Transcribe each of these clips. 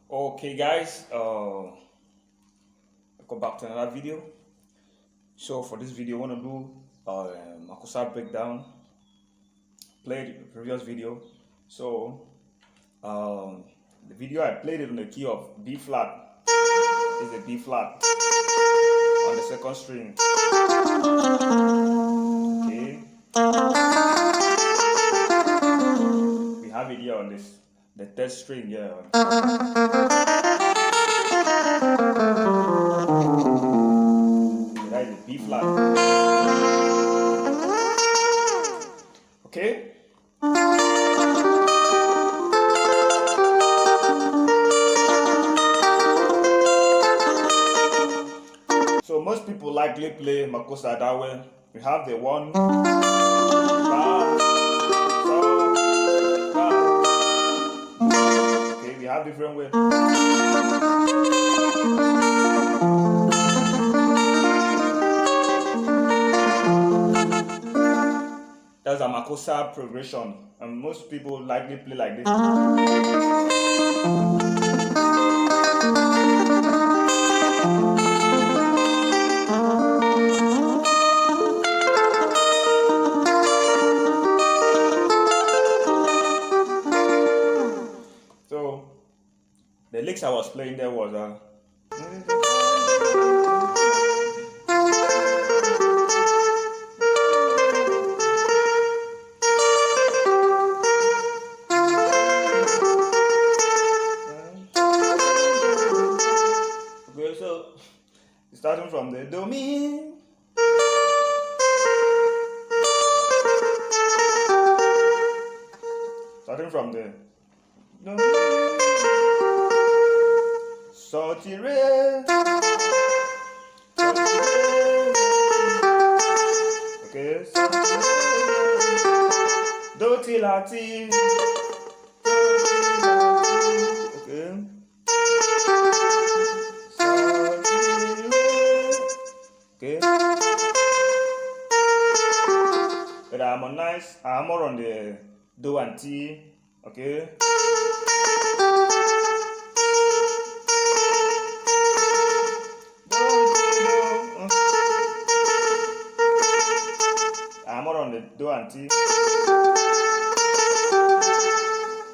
Okay, guys, welcome back to another video. So for this video, I want to do Makossa breakdown. Played the previous video, so the video I played it on the key of B flat. Is a B flat on the second string. Okay, we have it here on the third string here. That is a B flat. Okay. So most people likely play Makossa that way. We have the one, ba, so, ba. Okay, we have different ways. That's a Makossa progression, and most people likely play like this. So the licks I was playing there was okay, so starting from the do mi, starting from the do mi, so ti re, okay, so ti re, do ti la ti, okay, so ti re, okay. But I harmonize on the do and ti, okay. I'm on the do and ti.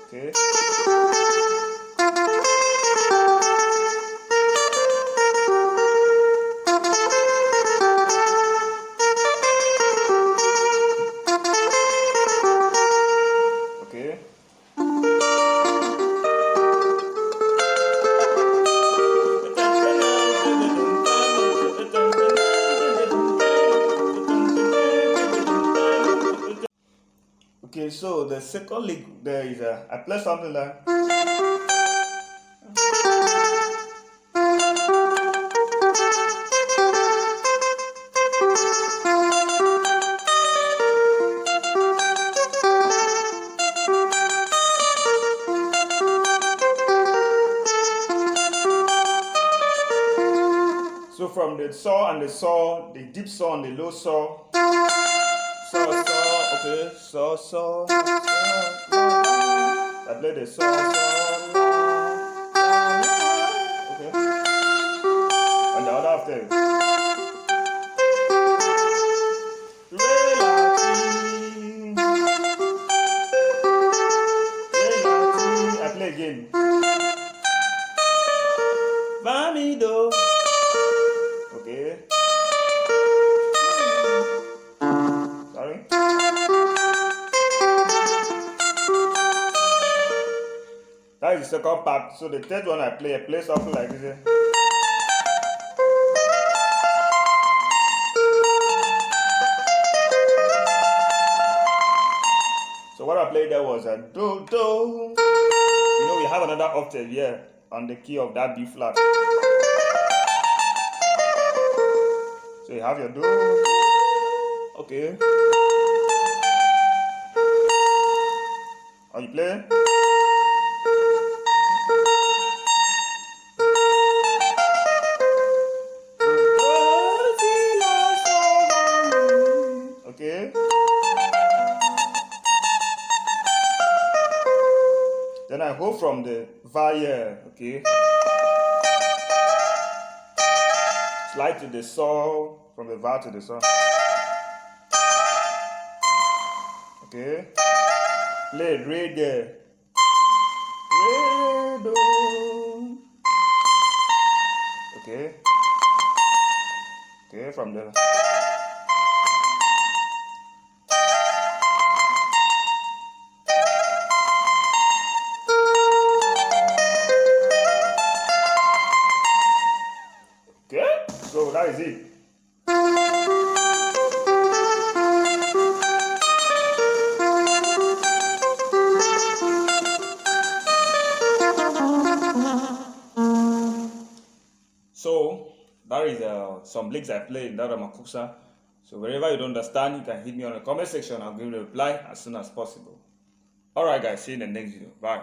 Okay. Okay. Okay, so the second lick there is I play something like. So from the saw and the saw, the deep saw and the low saw. Saw, okay, saw. I play the saw, okay. And the other after. I play again. Vamido. Okay. Sorry. That is the second part. So the third one I play something like this. So what I played there was a do. You know we have another octave here on the key of that B flat. So you have your do. Okay. How you play? Okay. Then I go from the the va here, okay? Slide to the sol, from the va to the sol. Okay? Play re there. Re, do. Okay? Okay, from there. Okay, so that is it. So that is some licks I played in that Makossa. So wherever you don't understand, you can hit me on the comment section. I'll give you a reply as soon as possible. Alright guys, see you in the next video. Bye.